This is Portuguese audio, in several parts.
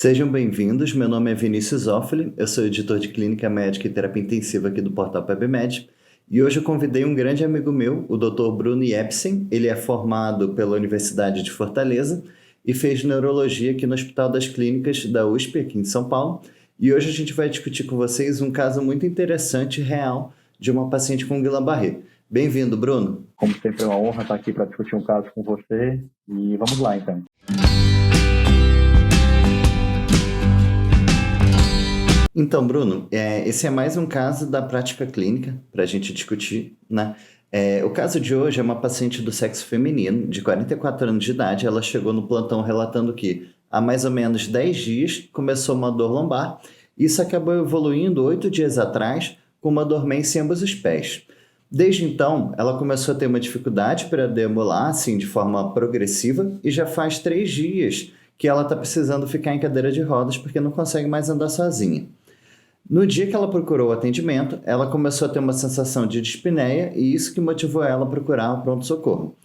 Sejam bem-vindos, meu nome é Vinícius Zoffoli, eu sou editor de Clínica Médica e Terapia Intensiva aqui do portal PebMed, e hoje eu convidei um grande amigo meu, o Dr. Bruno Jepsen. Ele é formado pela Universidade de Fortaleza e fez neurologia aqui no Hospital das Clínicas da USP, aqui em São Paulo, e hoje a gente vai discutir com vocês um caso muito interessante e real de uma paciente com Guillain-Barré. Bem-vindo, Bruno. Como sempre, é uma honra estar aqui para discutir um caso com você. E vamos lá, então. Então, Bruno, esse é mais um caso da prática clínica para a gente discutir, né? O caso de hoje é uma paciente do sexo feminino, de 44 anos de idade. Ela chegou no plantão relatando que há mais ou menos 10 dias começou uma dor lombar. Isso acabou evoluindo 8 dias atrás com uma dormência em ambos os pés. Desde então, ela começou a ter uma dificuldade para deambular, assim, de forma progressiva, e já faz 3 dias que ela está precisando ficar em cadeira de rodas porque não consegue mais andar sozinha. No dia que ela procurou o atendimento, ela começou a ter uma sensação de dispneia e isso que motivou ela a procurar o pronto-socorro.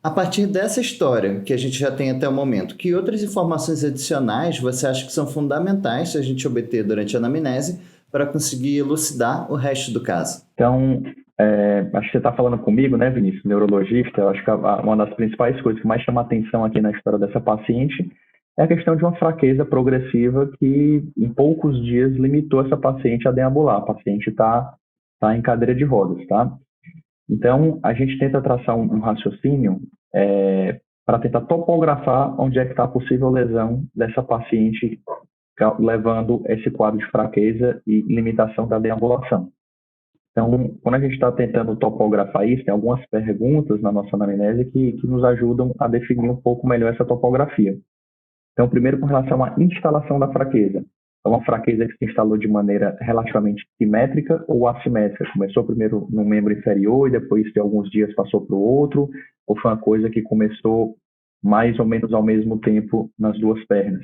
A partir dessa história, que a gente já tem até o momento, que outras informações adicionais você acha que são fundamentais a gente obter durante a anamnese para conseguir elucidar o resto do caso? Então, acho que você está falando comigo, né, Vinícius, neurologista. Eu acho que uma das principais coisas que mais chama atenção aqui na história dessa paciente é a questão de uma fraqueza progressiva que, em poucos dias, limitou essa paciente a deambular. A paciente está em cadeira de rodas, tá? Então, a gente tenta traçar um raciocínio para tentar topografar onde é que está a possível lesão dessa paciente, levando esse quadro de fraqueza e limitação da deambulação. Então, quando a gente está tentando topografar isso, tem algumas perguntas na nossa anamnese que nos ajudam a definir um pouco melhor essa topografia. Então, primeiro, com relação à instalação da fraqueza. É uma fraqueza que se instalou de maneira relativamente simétrica ou assimétrica? Começou primeiro no membro inferior e depois de alguns dias passou para o outro? Ou foi uma coisa que começou mais ou menos ao mesmo tempo nas duas pernas?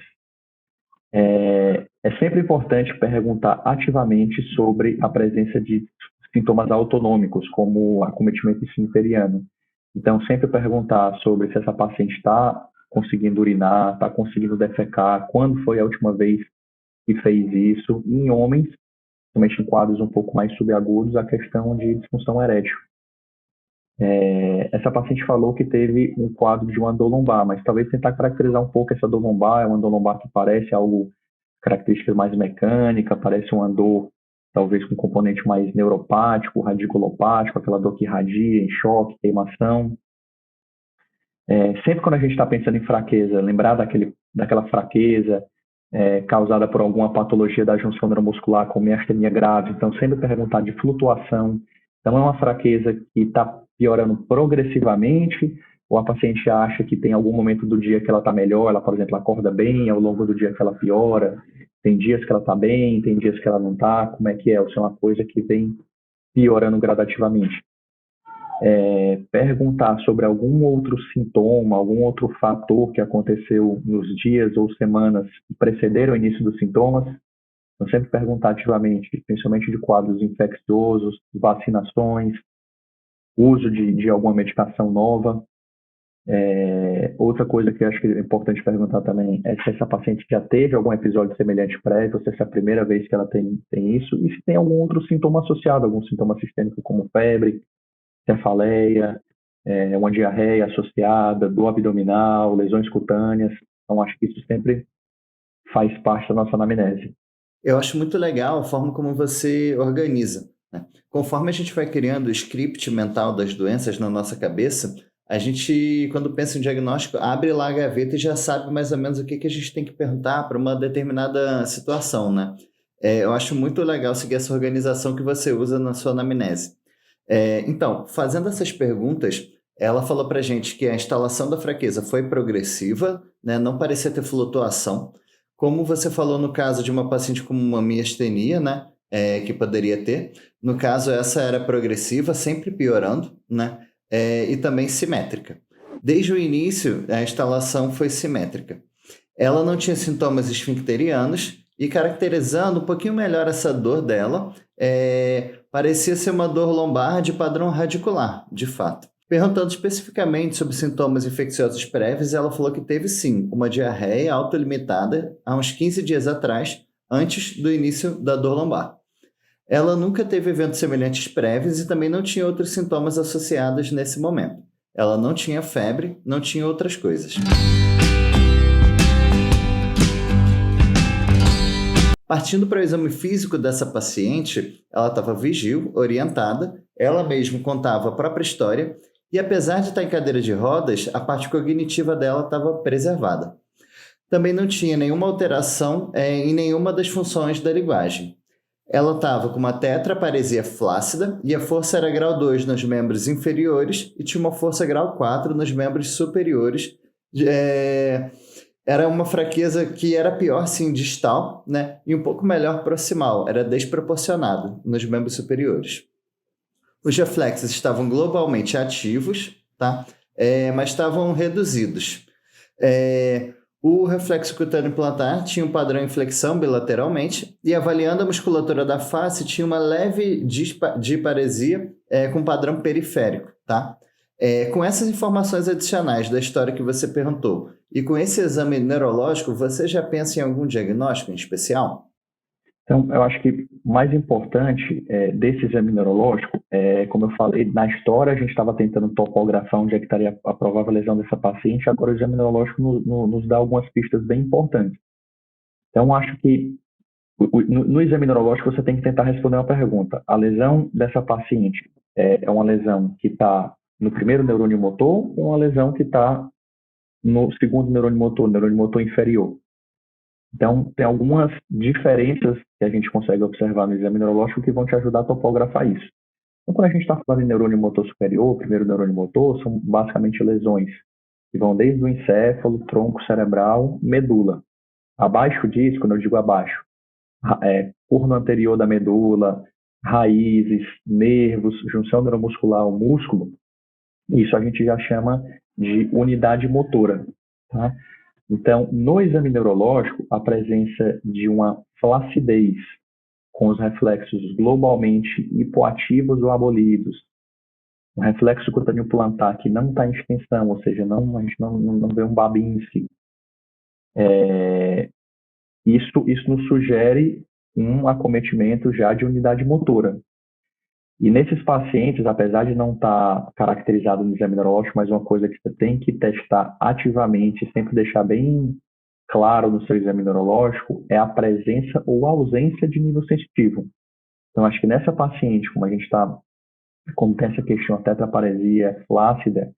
É sempre importante perguntar ativamente sobre a presença de sintomas autonômicos, como acometimento esfinteriano. Então, sempre perguntar sobre se essa paciente está conseguindo urinar, está conseguindo defecar, quando foi a última vez que fez isso. Em homens, principalmente em quadros um pouco mais subagudos, a questão de disfunção erétil. Essa paciente falou que teve um quadro de uma dor lombar, mas talvez tentar caracterizar um pouco essa dor lombar. É uma dor lombar que parece algo, características mais mecânica, parece uma dor talvez com componente mais neuropático, radiculopático, aquela dor que irradia, em choque, queimação. Sempre quando a gente está pensando em fraqueza, lembrar daquela fraqueza causada por alguma patologia da junção neuromuscular, como miastenia grave. Então, sempre perguntar de flutuação. Então, é uma fraqueza que está piorando progressivamente, ou a paciente acha que tem algum momento do dia que ela está melhor, ela, por exemplo, acorda bem, ao longo do dia que ela piora, tem dias que ela está bem, tem dias que ela não está, como é que é? Ou se é uma coisa que vem piorando gradativamente. Perguntar sobre algum outro sintoma, algum outro fator que aconteceu nos dias ou semanas que precederam o início dos sintomas. Então, sempre perguntar ativamente, principalmente de quadros infecciosos, vacinações, uso de alguma medicação nova. Outra coisa que eu acho que é importante perguntar também é se essa paciente já teve algum episódio semelhante prévio, ou se essa é a primeira vez que ela tem isso, e se tem algum outro sintoma associado, algum sintoma sistêmico como febre, cefaleia, uma diarreia associada, dor abdominal, lesões cutâneas. Então, acho que isso sempre faz parte da nossa anamnese. Eu acho muito legal a forma como você organiza, né? Conforme a gente vai criando o script mental das doenças na nossa cabeça, a gente, quando pensa em diagnóstico, abre lá a gaveta e já sabe mais ou menos o que a gente tem que perguntar para uma determinada situação, né? Eu acho muito legal seguir essa organização que você usa na sua anamnese. Então, fazendo essas perguntas, ela falou para a gente que a instalação da fraqueza foi progressiva, né? Não parecia ter flutuação. Como você falou no caso de uma paciente com uma miastenia, né? Que poderia ter. No caso, essa era progressiva, sempre piorando, né? E também simétrica. Desde o início, a instalação foi simétrica. Ela não tinha sintomas esfincterianos e, caracterizando um pouquinho melhor essa dor dela, parecia ser uma dor lombar de padrão radicular, de fato. Perguntando especificamente sobre sintomas infecciosos prévios, ela falou que teve sim uma diarreia autolimitada há uns 15 dias atrás, antes do início da dor lombar. Ela nunca teve eventos semelhantes prévios e também não tinha outros sintomas associados nesse momento. Ela não tinha febre, não tinha outras coisas. Partindo para o exame físico dessa paciente, ela estava vigil, orientada, ela mesma contava a própria história e, apesar de estar em cadeira de rodas, a parte cognitiva dela estava preservada. Também não tinha nenhuma alteração em nenhuma das funções da linguagem. Ela estava com uma tetraparesia flácida e a força era grau 2 nos membros inferiores e tinha uma força grau 4 nos membros superiores. Era uma fraqueza que era pior, sim, distal, né? E um pouco melhor proximal, era desproporcionado nos membros superiores. Os reflexos estavam globalmente ativos, tá? Mas estavam reduzidos. O reflexo cutâneo plantar tinha um padrão em flexão bilateralmente e, avaliando a musculatura da face, tinha uma leve disparesia com padrão periférico, tá? Com essas informações adicionais da história que você perguntou e com esse exame neurológico, você já pensa em algum diagnóstico em especial? Então, eu acho que o mais importante desse exame neurológico, como eu falei, na história a gente estava tentando topografar onde é que estaria a provável lesão dessa paciente, agora o exame neurológico nos dá algumas pistas bem importantes. Então, acho que no exame neurológico você tem que tentar responder uma pergunta. A lesão dessa paciente é uma lesão que está no primeiro neurônio motor ou uma lesão que está no segundo neurônio motor inferior? Então, tem algumas diferenças que a gente consegue observar no exame neurológico que vão te ajudar a topografar isso. Então, quando a gente está falando em neurônio motor superior, primeiro neurônio motor, são basicamente lesões que vão desde o encéfalo, tronco cerebral, medula. Abaixo disso, quando eu digo abaixo, corno anterior da medula, raízes, nervos, junção neuromuscular, o músculo, isso a gente já chama de unidade motora, tá? Então, no exame neurológico, a presença de uma flacidez com os reflexos globalmente hipoativos ou abolidos, um reflexo cutâneo plantar que não está em extensão, ou seja, a gente não vê um babince, isso nos sugere um acometimento já de unidade motora. E nesses pacientes, apesar de não estar caracterizado no exame neurológico, mas uma coisa que você tem que testar ativamente, sempre deixar bem claro no seu exame neurológico, é a presença ou ausência de nível sensitivo. Então, acho que nessa paciente, como tem essa questão, a tetraparesia flácida,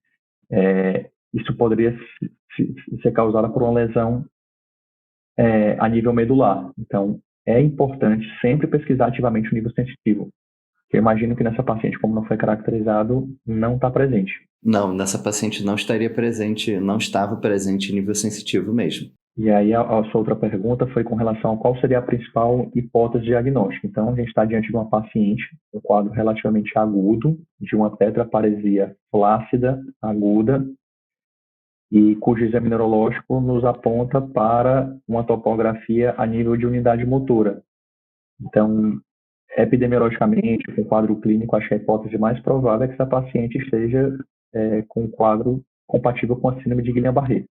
isso poderia ser causado por uma lesão a nível medular. Então, é importante sempre pesquisar ativamente o nível sensitivo. Eu imagino que nessa paciente, como não foi caracterizado, não está presente. Não, nessa paciente não estaria presente, não estava presente em nível sensitivo mesmo. E aí a sua outra pergunta foi com relação a qual seria a principal hipótese diagnóstica. Então, a gente está diante de uma paciente, um quadro relativamente agudo, de uma tetraparesia flácida, aguda, e cujo exame neurológico nos aponta para uma topografia a nível de unidade motora. Então, epidemiologicamente, com o quadro clínico, acho que a hipótese mais provável é que essa paciente esteja com um quadro compatível com a síndrome de Guillain-Barré.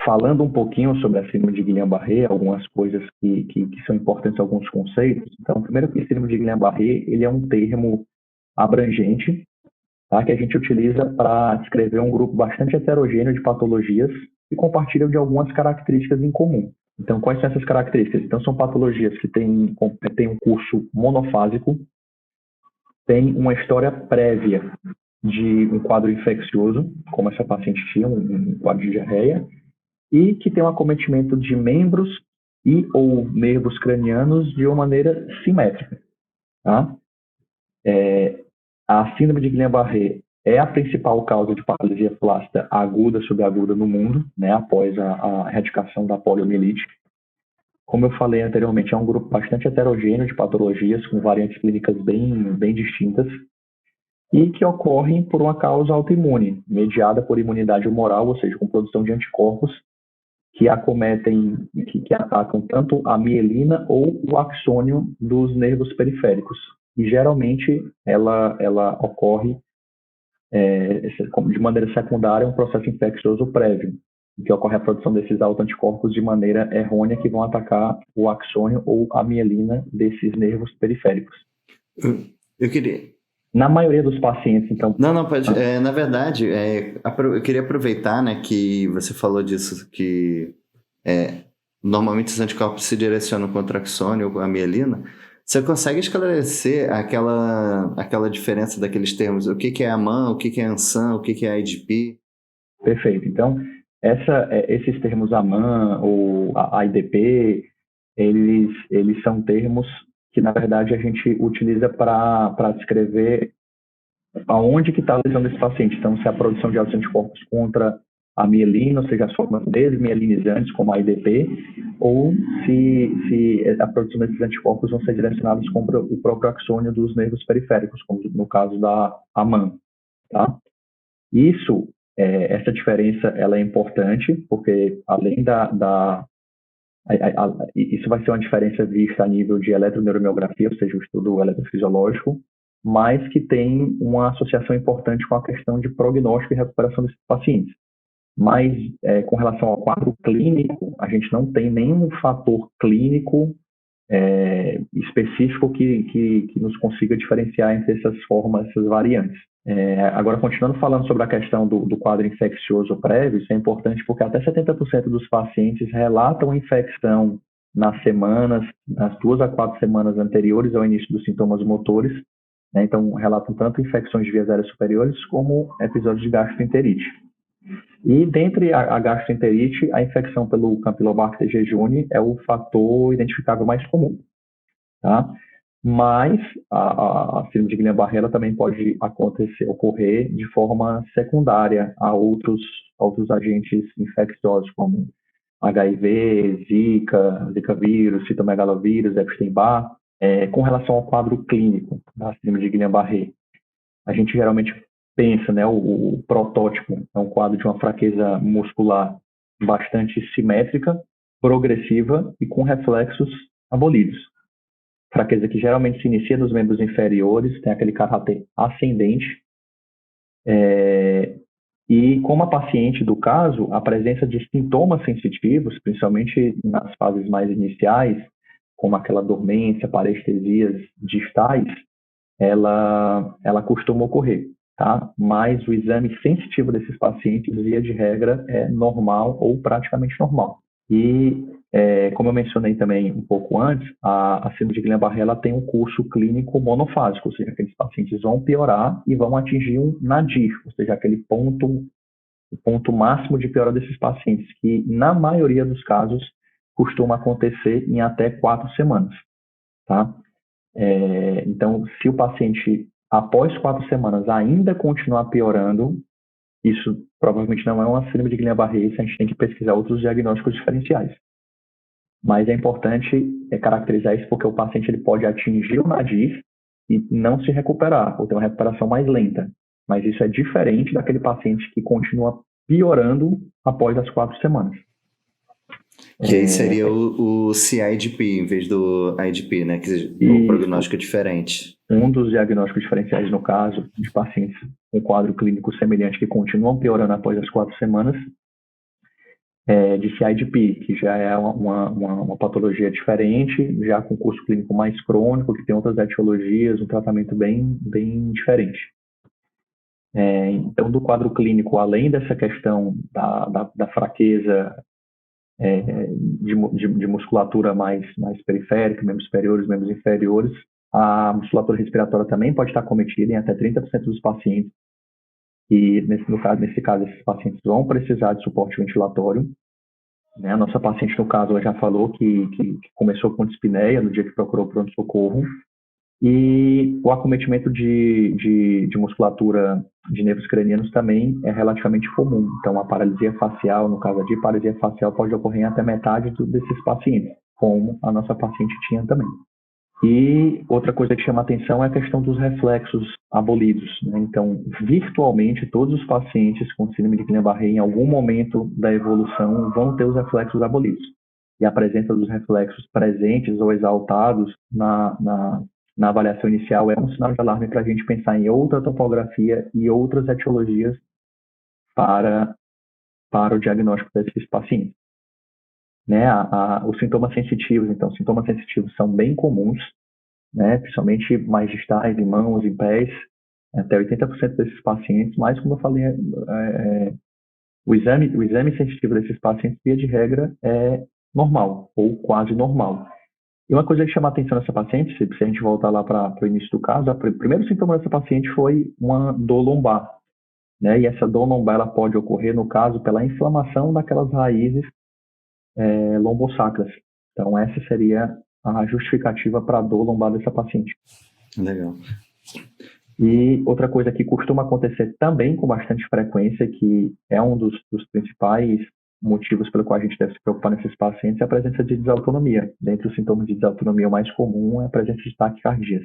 Falando um pouquinho sobre a síndrome de Guillain-Barré, algumas coisas que são importantes, alguns conceitos. Então, primeiro que a síndrome de Guillain-Barré, ele é um termo abrangente, tá, que a gente utiliza para descrever um grupo bastante heterogêneo de patologias que compartilham de algumas características em comum. Então, quais são essas características? Então, são patologias que têm um curso monofásico, têm uma história prévia de um quadro infeccioso, como essa paciente tinha, um quadro de diarreia, e que tem um acometimento de membros e ou nervos cranianos de uma maneira simétrica. Tá? A síndrome de Guillain-Barré é a principal causa de paralisia flácida aguda subaguda no mundo, né, após a erradicação da poliomielite. Como eu falei anteriormente, é um grupo bastante heterogêneo de patologias, com variantes clínicas bem distintas, e que ocorrem por uma causa autoimune, mediada por imunidade humoral, ou seja, com produção de anticorpos, que atacam tanto a mielina ou o axônio dos nervos periféricos. e geralmente ela ocorre de maneira secundária um processo infeccioso prévio, em que ocorre a produção desses autoanticorpos de maneira errônea que vão atacar o axônio ou a mielina desses nervos periféricos. Eu queria... Na maioria dos pacientes, então... Não, pode. Na verdade, eu queria aproveitar, né, que você falou disso, que normalmente os anticorpos se direcionam contra o axônio ou a mielina. Você consegue esclarecer aquela diferença daqueles termos? O que é AMAN, o que é ANSAM, o que é IDP? Perfeito. Então, esses termos AMAN ou a IDP, eles são termos que, na verdade, a gente utiliza para descrever aonde que está a lesão desse paciente. Então, se a produção de autoanticorpos contra a mielina, ou seja, as formas desmielinizantes, como a IDP, ou se a produção desses anticorpos vão ser direcionados contra o próprio axônio dos nervos periféricos, como no caso da AMAN. Tá? Essa diferença ela é importante, porque além isso vai ser uma diferença vista a nível de eletroneuromiografia, ou seja, o estudo eletrofisiológico, mas que tem uma associação importante com a questão de prognóstico e recuperação desses pacientes. Mas, com relação ao quadro clínico, a gente não tem nenhum fator clínico específico que nos consiga diferenciar entre essas formas, essas variantes. Agora, continuando falando sobre a questão do quadro infeccioso prévio, isso é importante porque até 70% dos pacientes relatam infecção nas 2 a 4 semanas anteriores ao início dos sintomas motores, né? Então, relatam tanto infecções de vias aéreas superiores como episódios de gastroenterite. E dentre a gastroenterite, a infecção pelo Campylobacter jejuni é o fator identificável mais comum, tá? Mas a síndrome de Guillain-Barré também pode ocorrer de forma secundária a outros agentes infecciosos, como HIV, Zika vírus, citomegalovírus, Epstein-Barr. Com relação ao quadro clínico da síndrome de Guillain-Barré, a gente geralmente pensa, né, o protótipo é um quadro de uma fraqueza muscular bastante simétrica, progressiva e com reflexos abolidos. Fraqueza que geralmente se inicia nos membros inferiores, tem aquele caráter ascendente, e como a paciente do caso, a presença de sintomas sensitivos, principalmente nas fases mais iniciais, como aquela dormência, parestesias distais, ela costuma ocorrer, tá? Mas o exame sensitivo desses pacientes, via de regra, é normal ou praticamente normal. E, como eu mencionei também um pouco antes, a síndrome de Guillain-Barré tem um curso clínico monofásico, ou seja, aqueles pacientes vão piorar e vão atingir um nadir, ou seja, o ponto máximo de piora desses pacientes, que na maioria dos casos costuma acontecer em até 4 semanas, tá? Então, se o paciente, após 4 semanas, ainda continuar piorando, isso provavelmente não é uma síndrome de Guillain-Barré, a gente tem que pesquisar outros diagnósticos diferenciais. Mas é importante caracterizar isso porque o paciente ele pode atingir o nadir e não se recuperar, ou ter uma recuperação mais lenta. Mas isso é diferente daquele paciente que continua piorando após as 4 semanas. Que aí seria o CIDP em vez do IDP, né? O prognóstico é diferente. Um dos diagnósticos diferenciais, no caso de pacientes com quadro clínico semelhante que continuam piorando após as 4 semanas, de CIDP, que já é uma patologia diferente, já com curso clínico mais crônico, que tem outras etiologias, um tratamento bem diferente. Então, do quadro clínico, além dessa questão da fraqueza de musculatura mais periférica, membros superiores, membros inferiores, a musculatura respiratória também pode estar cometida em até 30% dos pacientes. E, nesse caso, esses pacientes vão precisar de suporte ventilatório. Né? A nossa paciente, no caso, ela já falou que começou com dispneia no dia que procurou pronto-socorro. E o acometimento de musculatura de nervos cranianos também é relativamente comum. Então, a paralisia facial, no caso de paralisia facial, pode ocorrer em até metade desses pacientes, como a nossa paciente tinha também. E outra coisa que chama atenção é a questão dos reflexos abolidos, né? Então, virtualmente, todos os pacientes com síndrome de Guillain-Barré, em algum momento da evolução, vão ter os reflexos abolidos. E a presença dos reflexos presentes ou exaltados na na avaliação inicial é um sinal de alarme para a gente pensar em outra topografia e outras etiologias para, para o diagnóstico desses pacientes. Né? Os sintomas sensitivos, então, sintomas sensitivos são bem comuns, né? Principalmente mais distais, em mãos, em pés, até 80% desses pacientes, mas como eu falei, o exame sensitivo desses pacientes, via de regra, é normal, ou quase normal. E uma coisa que chama a atenção nessa paciente, se a gente voltar lá para o início do caso, o primeiro sintoma dessa paciente foi uma dor lombar, né? E essa dor lombar ela pode ocorrer, no caso, pela inflamação daquelas raízes lombosacras. Então, essa seria a justificativa para a dor lombar dessa paciente. Legal. E outra coisa que costuma acontecer também com bastante frequência, que é um dos principais motivos pelo qual a gente deve se preocupar nesses pacientes, é a presença de desautonomia. Dentre os sintomas de desautonomia, o mais comum é a presença de taquicardias.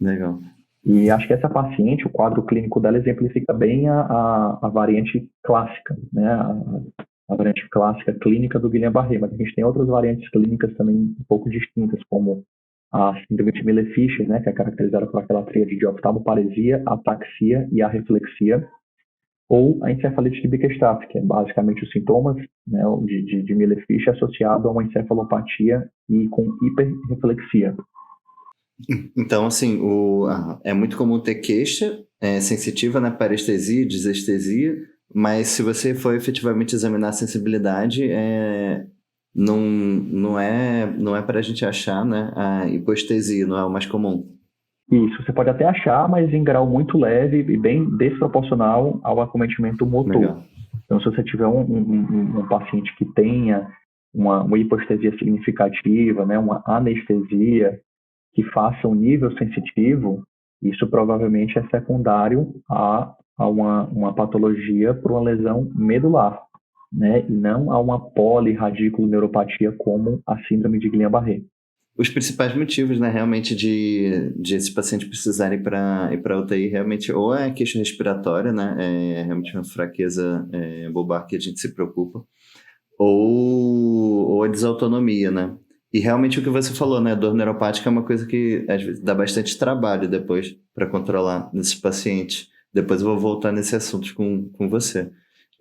Legal. E acho que essa paciente, o quadro clínico dela exemplifica bem a variante clássica, né? A variante clássica clínica do Guillain-Barré, mas a gente tem outras variantes clínicas também um pouco distintas, como a síndrome de Miller-Fisher, né, que é caracterizada por aquela tríade de oftalmoparesia, ataxia e arreflexia, ou a encefalite de Bickerstaff, que é basicamente os sintomas, né, de Miller-Fisher associado a uma encefalopatia e com hiperreflexia. Então, assim, é muito comum ter queixa sensitiva na parestesia, desestesia, mas se você for efetivamente examinar a sensibilidade, não é para a gente achar, né, a hipoestesia, não é o mais comum. Isso, você pode até achar, mas em grau muito leve e bem desproporcional ao acometimento motor. Legal. Então, se você tiver um paciente que tenha uma hipoestesia significativa, né, uma anestesia, que faça um nível sensitivo, isso provavelmente é secundário a uma patologia por uma lesão medular, né, e não a uma polirradiculoneuropatia como a síndrome de Guillain-Barré. Os principais motivos, né, realmente de esses pacientes precisarem ir para UTI, realmente, ou é queixa respiratória, né, é realmente uma fraqueza bulbar que a gente se preocupa, ou a desautonomia, né. E realmente o que você falou, né, a dor neuropática é uma coisa que às vezes dá bastante trabalho depois para controlar nesses pacientes. Depois eu vou voltar nesse assunto com você.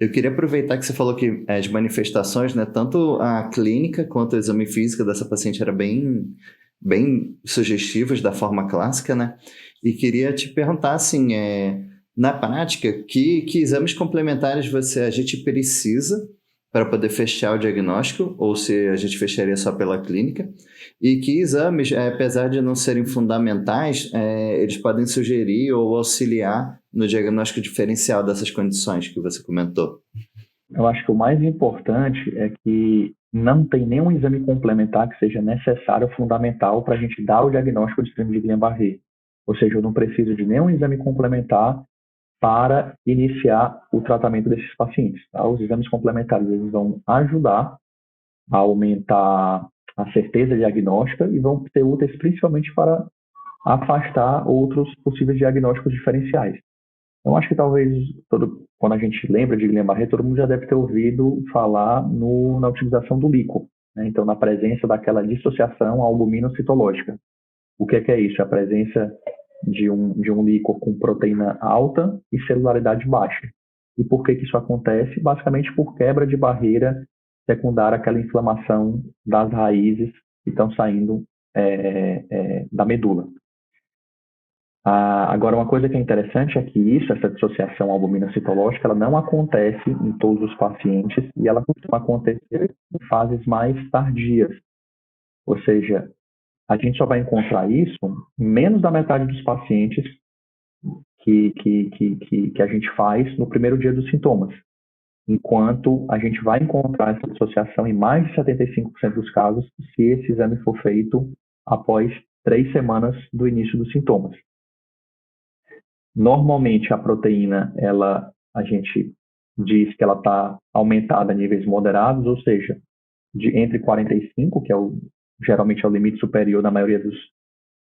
Eu queria aproveitar que você falou que as manifestações, né, tanto a clínica quanto o exame físico dessa paciente era bem sugestivas da forma clássica, né? E queria te perguntar, assim, na prática, que exames complementares a gente precisa para poder fechar o diagnóstico, ou se a gente fecharia só pela clínica, e que exames, apesar de não serem fundamentais, eles podem sugerir ou auxiliar no diagnóstico diferencial dessas condições que você comentou. Eu acho que o mais importante é que não tem nenhum exame complementar que seja necessário ou fundamental para a gente dar o diagnóstico de síndrome de Guillain-Barré. Ou seja, eu não preciso de nenhum exame complementar para iniciar o tratamento desses pacientes. Tá? Os exames complementares eles vão ajudar a aumentar a certeza diagnóstica e vão ser úteis principalmente para afastar outros possíveis diagnósticos diferenciais. Então, acho que talvez, quando a gente lembra de Guillain-Barré, todo mundo já deve ter ouvido falar na utilização do líquor, né? Então, na presença daquela dissociação albumino-citológica. O que é isso? É a presença de um líquor com proteína alta e celularidade baixa. E por que isso acontece? Basicamente por quebra de barreira secundária àquela inflamação das raízes que estão saindo da medula. Agora, uma coisa que é interessante é que essa dissociação albumino-citológica, ela não acontece em todos os pacientes e ela costuma acontecer em fases mais tardias. Ou seja, a gente só vai encontrar isso em menos da metade dos pacientes que a gente faz no primeiro dia dos sintomas. Enquanto a gente vai encontrar essa dissociação em mais de 75% dos casos se esse exame for feito após 3 semanas do início dos sintomas. Normalmente a proteína, a gente diz que ela está aumentada a níveis moderados, ou seja, entre 45, que geralmente é o limite superior na maioria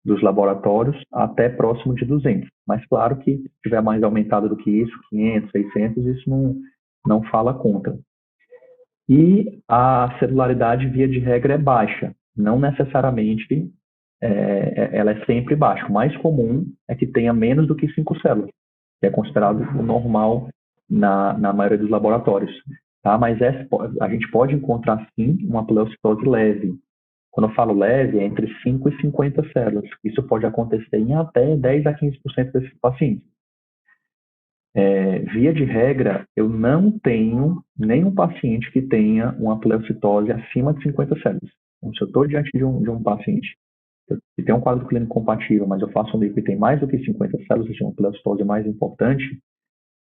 dos laboratórios, até próximo de 200. Mas claro que se tiver mais aumentado do que isso, 500, 600, isso não fala contra. E a celularidade, via de regra, é baixa. Não necessariamente ela é sempre baixa. O mais comum é que tenha menos do que 5 células, que é considerado o normal na maioria dos laboratórios. Tá? Mas a gente pode encontrar, sim, uma pleocitose leve. Quando eu falo leve, é entre 5 e 50 células. Isso pode acontecer em até 10 a 15% desses pacientes. Via de regra, eu não tenho nenhum paciente que tenha uma pleocitose acima de 50 células. Então, se eu estou diante de um paciente que tem um quadro clínico compatível, mas eu faço um líquido que tem mais do que 50 células, seja uma pleocitose mais importante,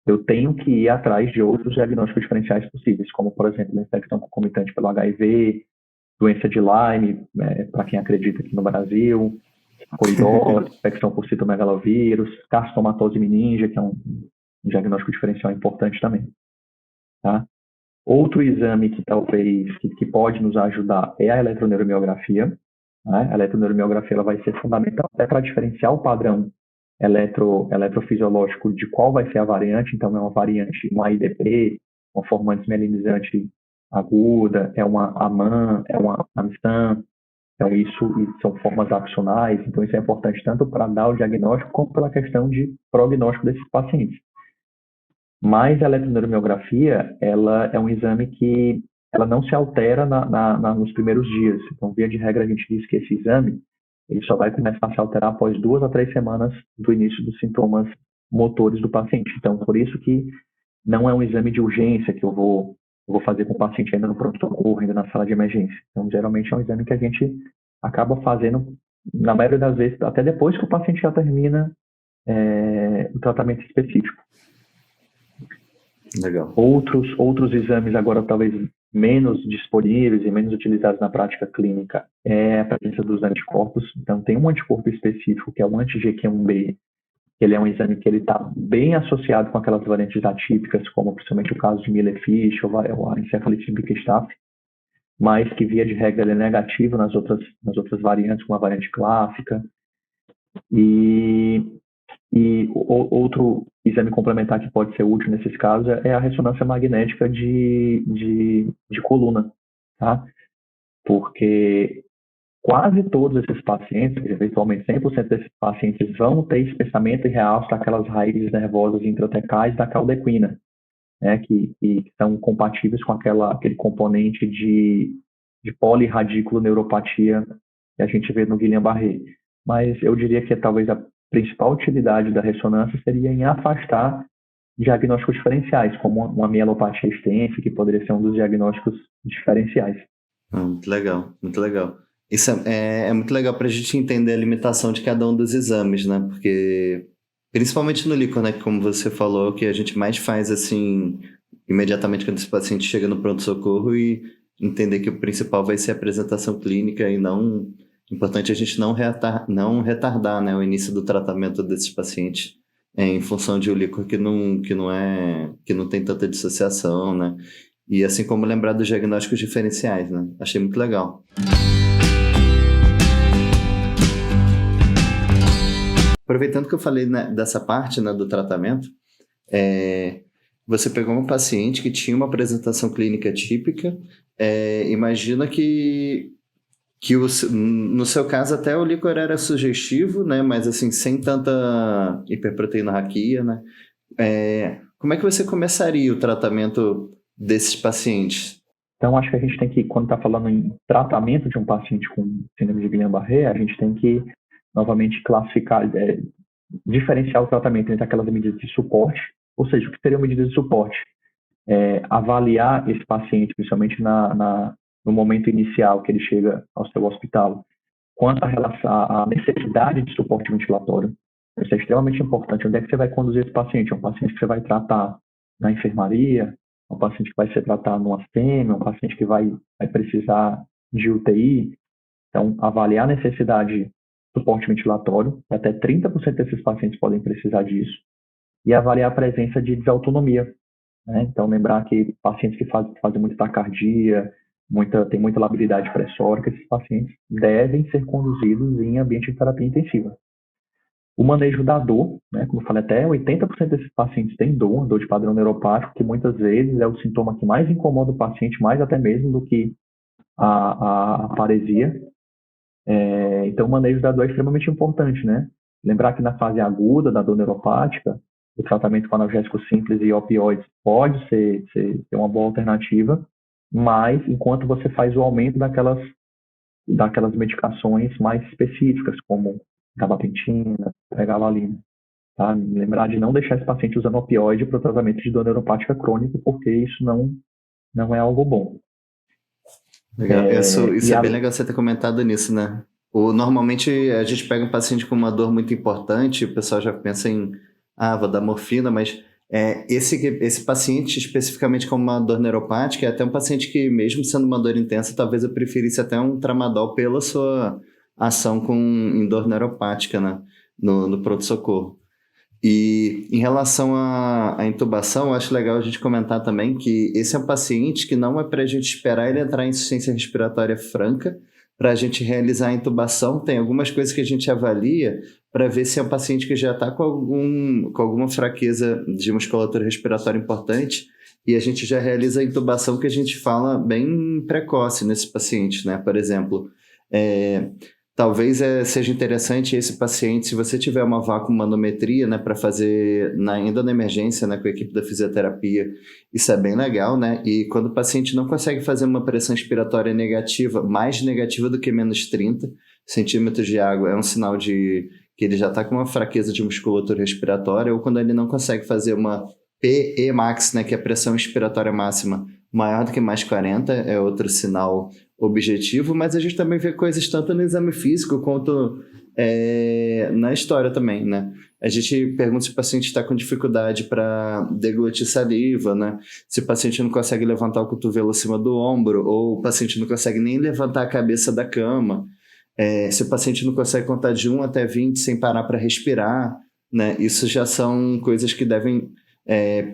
eu tenho que ir atrás de outros diagnósticos diferenciais possíveis, como, por exemplo, a infecção concomitante pelo HIV, doença de Lyme, para quem acredita aqui no Brasil, coridose, infecção por citomegalovírus, carcinomatose meningia, que é um diagnóstico diferencial importante também. Tá? Outro exame que talvez que pode nos ajudar é a eletroneuromiografia. Né? A eletroneuromiografia ela vai ser fundamental até para diferenciar o padrão eletrofisiológico de qual vai ser a variante. Então, é uma variante, uma IDP, uma forma desmielinizante aguda, é uma AMAN, é uma AMSTAN. Então, isso são formas opcionais. Então, isso é importante tanto para dar o diagnóstico como pela questão de prognóstico desses pacientes. Mas a eletroneuromiografia, ela é um exame que ela não se altera nos primeiros dias. Então, via de regra, a gente diz que esse exame ele só vai começar a se alterar após 2 a 3 semanas do início dos sintomas motores do paciente. Então, por isso que não é um exame de urgência que eu vou fazer com o paciente ainda no pronto-socorro, ainda na sala de emergência. Então, geralmente é um exame que a gente acaba fazendo, na maioria das vezes, até depois que o paciente já termina o tratamento específico. Legal. Outros exames agora talvez menos disponíveis e menos utilizados na prática clínica é a presença dos anticorpos. Então, tem um anticorpo específico, que é o anti-GQ1B, que ele é um exame que ele está bem associado com aquelas variantes atípicas, como principalmente o caso de Miller-Fish ou a encefalite de Bickerstaff, mas que, via de regra, ele é negativo nas outras variantes, como a variante clássica. E outro exame complementar que pode ser útil nesses casos é a ressonância magnética de coluna, tá? Porque quase todos esses pacientes, eventualmente 100% desses pacientes, vão ter espessamento e realce daquelas raízes nervosas intraotecais da caldequina, né? Que são compatíveis com aquele componente de polirradículo neuropatia que a gente vê no Guillain-Barré. Mas eu diria que talvez a principal utilidade da ressonância seria em afastar diagnósticos diferenciais, como uma mielopatia extensa, que poderia ser um dos diagnósticos diferenciais. Muito legal, muito legal. Isso é muito legal para a gente entender a limitação de cada um dos exames, né? Porque, principalmente no líquor, né? Como você falou, que a gente mais faz, assim, imediatamente quando esse paciente chega no pronto-socorro e entender que o principal vai ser a apresentação clínica e não... Importante a gente não retardar, né, o início do tratamento desses pacientes em função de um líquor que não tem tanta dissociação, né? E assim como lembrar dos diagnósticos diferenciais, né? Achei muito legal. Aproveitando que eu falei, né, dessa parte, né, do tratamento, você pegou um paciente que tinha uma apresentação clínica típica, imagina que no seu caso até o líquor era sugestivo, né? Mas assim, sem tanta hiperproteinorraquia, né? Como é que você começaria o tratamento desses pacientes? Então, acho que a gente tem que, quando está falando em tratamento de um paciente com síndrome de Guillain-Barré, a gente tem que, novamente, classificar, diferenciar o tratamento entre aquelas medidas de suporte, ou seja, o que seriam medidas de suporte? Avaliar esse paciente, principalmente no momento inicial que ele chega ao seu hospital, quanto à necessidade de suporte ventilatório. Isso é extremamente importante. Onde é que você vai conduzir esse paciente? É um paciente que você vai tratar na enfermaria? É um paciente que vai ser tratado no ACM? É um paciente que vai precisar de UTI? Então, avaliar a necessidade de suporte ventilatório, até 30% desses pacientes podem precisar disso, e avaliar a presença de desautonomia. Né? Então, lembrar que pacientes que fazem muita taquicardia, tem muita labilidade pressórica, esses pacientes devem ser conduzidos em ambiente de terapia intensiva. O manejo da dor, né, como eu falei, até 80% desses pacientes têm dor de padrão neuropático, que muitas vezes é o sintoma que mais incomoda o paciente, mais até mesmo do que a paresia. Então, o manejo da dor é extremamente importante, né? Lembrar que na fase aguda da dor neuropática, o tratamento com analgésico simples e opioides pode ser uma boa alternativa, mas enquanto você faz o aumento daquelas medicações mais específicas, como gabapentina, pregabalina, tá? Lembrar de não deixar esse paciente usando opioide para o tratamento de dor neuropática crônica, porque isso não é algo bom. Legal. Isso, E isso é a, bem legal você ter comentado nisso, né? Normalmente a gente pega um paciente com uma dor muito importante, o pessoal já pensa em, vou dar morfina, mas esse paciente especificamente com uma dor neuropática é até um paciente que, mesmo sendo uma dor intensa, talvez eu preferisse até um tramadol pela sua ação em dor neuropática, né? No pronto-socorro. E em relação à intubação, eu acho legal a gente comentar também que esse é um paciente que não é para a gente esperar ele entrar em insuficiência respiratória franca para a gente realizar a intubação. Tem algumas coisas que a gente avalia para ver se é um paciente que já está com alguma fraqueza de musculatura respiratória importante e a gente já realiza a intubação que a gente fala bem precoce nesse paciente, né? Por exemplo, é, talvez seja interessante esse paciente, se você tiver uma vacuumanometria, né, para fazer ainda na emergência, né, com a equipe da fisioterapia, isso é bem legal, né? E quando o paciente não consegue fazer uma pressão expiratória negativa, mais negativa do que menos 30 centímetros de água, é um sinal de que ele já está com uma fraqueza de musculatura respiratória, ou quando ele não consegue fazer uma PE max, né, que é a pressão expiratória máxima, maior do que mais 40, é outro sinal objetivo, mas a gente também vê coisas tanto no exame físico quanto na história também, né? A gente pergunta se o paciente está com dificuldade para deglutir saliva, né? Se o paciente não consegue levantar o cotovelo acima do ombro, ou o paciente não consegue nem levantar a cabeça da cama, se o paciente não consegue contar de 1 até 20 sem parar para respirar, né? Isso já são coisas que devem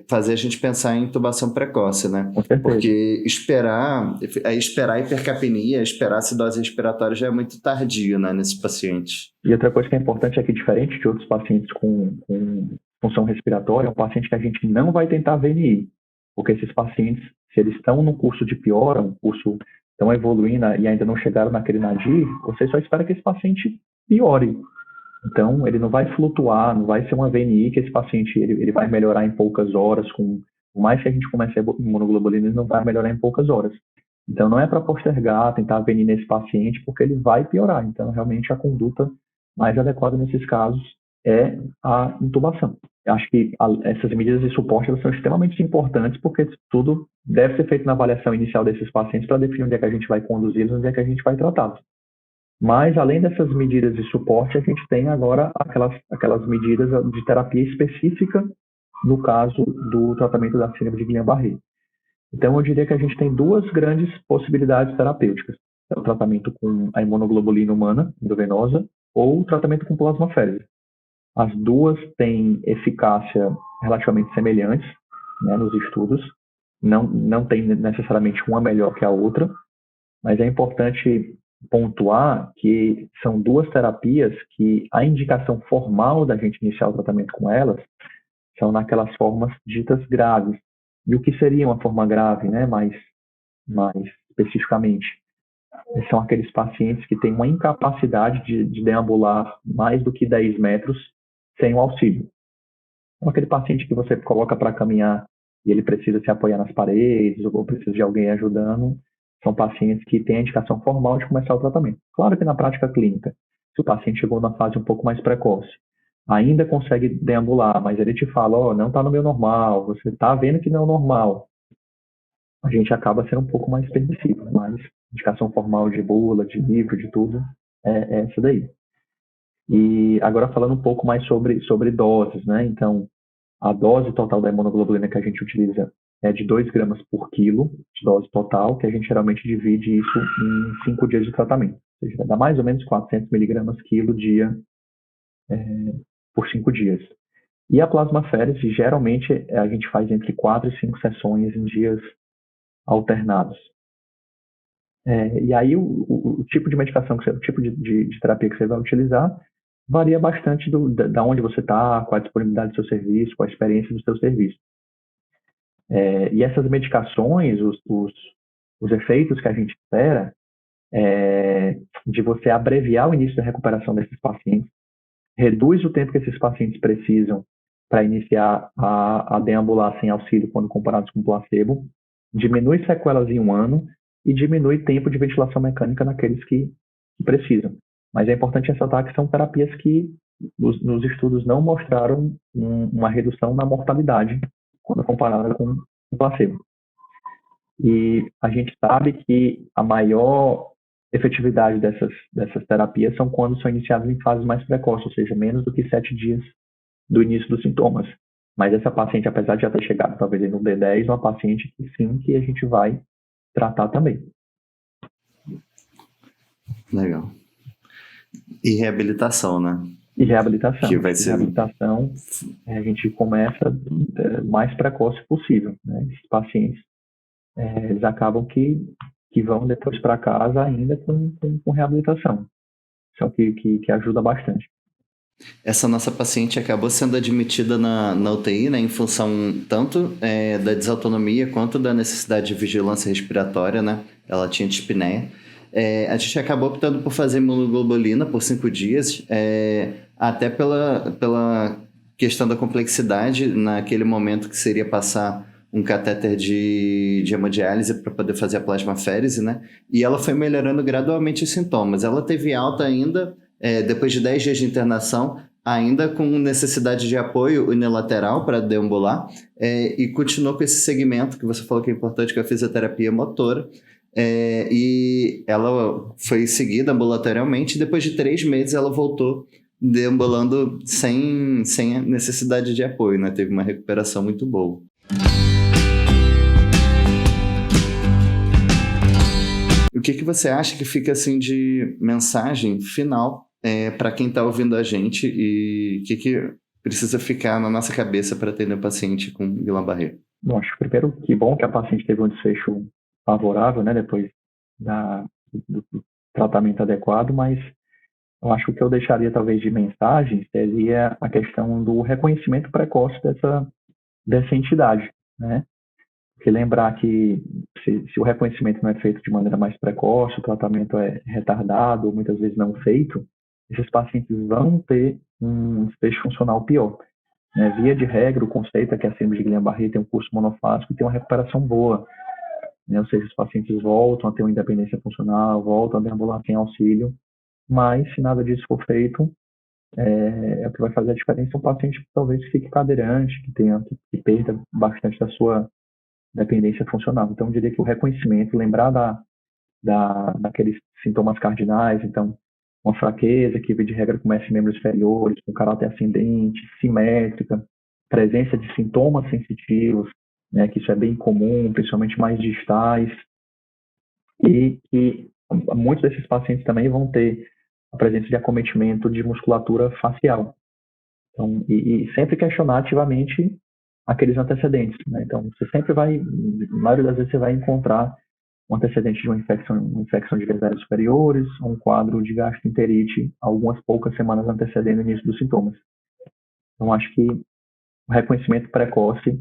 fazer a gente pensar em intubação precoce, né? com certeza. Porque esperar hipercapnia, esperar acidose respiratória já é muito tardio, né, nesse paciente. E outra coisa que é importante é que, diferente de outros pacientes com função respiratória, é um paciente que a gente não vai tentar VNI, porque esses pacientes, se eles estão no curso de piora, um curso estão evoluindo e ainda não chegaram naquele nadir, você só espera que esse paciente piore. Então, ele não vai flutuar, não vai ser uma VNI que esse paciente ele vai melhorar em poucas horas, por mais que a gente comece a imunoglobulina, ele não vai melhorar em poucas horas. Então, não é para postergar, tentar VNI nesse paciente, porque ele vai piorar. Então, realmente, a conduta mais adequada nesses casos é a intubação. Eu acho que essas medidas de suporte elas são extremamente importantes, porque tudo deve ser feito na avaliação inicial desses pacientes para definir onde é que a gente vai conduzi-los, onde é que a gente vai tratá-los. Mas, além dessas medidas de suporte, a gente tem agora aquelas medidas de terapia específica no caso do tratamento da síndrome de Guillain-Barré. Então, eu diria que a gente tem duas grandes possibilidades terapêuticas. É o tratamento com a imunoglobulina humana, endovenosa, ou o tratamento com plasmaférese. As duas têm eficácia relativamente semelhantes, né, nos estudos. Não tem necessariamente uma melhor que a outra, mas é importante pontuar que são duas terapias que a indicação formal da gente iniciar o tratamento com elas são naquelas formas ditas graves. E o que seria uma forma grave, né, mais especificamente? São aqueles pacientes que têm uma incapacidade de deambular mais do que 10 metros sem o auxílio. Então, aquele paciente que você coloca para caminhar e ele precisa se apoiar nas paredes ou precisa de alguém ajudando, são pacientes que têm a indicação formal de começar o tratamento. Claro que na prática clínica, se o paciente chegou na fase um pouco mais precoce, ainda consegue deambular, mas ele te fala, ó, não está no meu normal, você está vendo que não é o normal, a gente acaba sendo um pouco mais permissivo, mas indicação formal de bula, de livro, de tudo, é essa daí. E agora falando um pouco mais sobre doses, né? Então, a dose total da imunoglobulina que a gente utiliza é de 2 gramas por quilo de dose total, que a gente geralmente divide isso em 5 dias de tratamento. Ou seja, vai dar mais ou menos 400 miligramas quilo dia por 5 dias. E a plasmaférese, geralmente, a gente faz entre 4 e 5 sessões em dias alternados. E aí, o tipo de medicação, o tipo de terapia que você vai utilizar varia bastante da onde você está, qual a disponibilidade do seu serviço, qual a experiência do seu serviço. E essas medicações, os efeitos que a gente espera, de você abreviar o início da recuperação desses pacientes, reduz o tempo que esses pacientes precisam para iniciar a deambular sem auxílio quando comparados com placebo, diminui sequelas em 1 ano e diminui tempo de ventilação mecânica naqueles que precisam. Mas é importante ressaltar que são terapias que nos estudos não mostraram uma redução na mortalidade quando comparada com o placebo. E a gente sabe que a maior efetividade dessas terapias são quando são iniciadas em fases mais precoces, ou seja, menos do que 7 dias do início dos sintomas. Mas essa paciente, apesar de já ter chegado talvez no D10, é uma paciente que sim, que a gente vai tratar também. Legal. E reabilitação, né? E reabilitação. Que vai ser... Reabilitação, a gente começa o mais precoce possível, né? Esses pacientes, eles acabam que vão depois para casa ainda com reabilitação. Isso é o que ajuda bastante. Essa nossa paciente acabou sendo admitida na UTI, né, em função tanto da desautonomia quanto da necessidade de vigilância respiratória, né? Ela tinha dispneia. A gente acabou optando por fazer imunoglobulina por 5 dias, até pela questão da complexidade naquele momento que seria passar um catéter de hemodiálise para poder fazer a plasmaférese, né? E ela foi melhorando gradualmente os sintomas. Ela teve alta ainda, depois de 10 dias de internação, ainda com necessidade de apoio unilateral para deambular, e continuou com esse segmento que você falou que é importante, que é a fisioterapia motora. E ela foi seguida ambulatorialmente, e depois de 3 meses ela voltou deambulando sem a necessidade de apoio, né? Teve uma recuperação muito boa. O que você acha que fica assim de mensagem final para quem está ouvindo a gente, e o que precisa ficar na nossa cabeça para atender o paciente com Guillain-Barré? Bom, acho que primeiro que bom que a paciente teve um desfecho favorável, né, depois do tratamento adequado, mas eu acho que o que eu deixaria talvez de mensagem seria a questão do reconhecimento precoce dessa entidade, né? Porque lembrar que se o reconhecimento não é feito de maneira mais precoce, o tratamento é retardado ou muitas vezes não feito, esses pacientes vão ter um desfecho funcional pior. Né? Via de regra, o conceito é que a síndrome de Guillain-Barré tem um curso monofásico e tem uma recuperação boa. Né? Ou seja, os pacientes voltam a ter uma independência funcional, voltam a deambular sem auxílio, mas se nada disso for feito, o que vai fazer a diferença é um paciente que talvez fique cadeirante, que perda bastante da sua dependência funcional. Então, eu diria que o reconhecimento, lembrar daqueles sintomas cardinais, então, uma fraqueza que, de regra, começa em membros inferiores, com caráter ascendente, simétrica, presença de sintomas sensitivos, né, que isso é bem comum, principalmente mais distais, e muitos desses pacientes também vão ter a presença de acometimento de musculatura facial. Então, e sempre questionar ativamente aqueles antecedentes, né? Então, você sempre vai, na maioria das vezes, você vai encontrar um antecedente de uma infecção de vias aéreas superiores, um quadro de gastroenterite, algumas poucas semanas antecedendo o início dos sintomas. Então, acho que o reconhecimento precoce é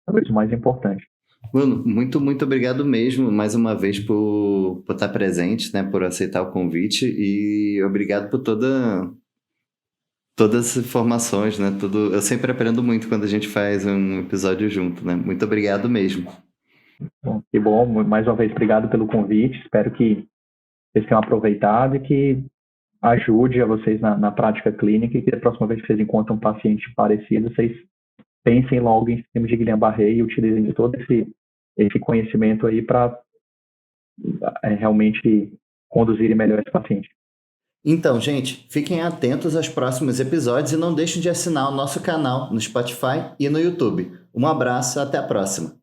talvez o mais importante. Bruno, muito, muito obrigado mesmo, mais uma vez, por estar presente, né, por aceitar o convite, e obrigado por todas as informações, né? Eu sempre aprendo muito quando a gente faz um episódio junto, né? Muito obrigado mesmo. Bom, que bom, mais uma vez, obrigado pelo convite. Espero que vocês tenham aproveitado e que ajude a vocês na prática clínica, e que da próxima vez que vocês encontram um paciente parecido, vocês pensem logo em síndrome de Guillain-Barré e utilizem de todo esse conhecimento aí para realmente conduzirem melhor esse paciente. Então, gente, fiquem atentos aos próximos episódios e não deixem de assinar o nosso canal no Spotify e no YouTube. Um abraço, até a próxima!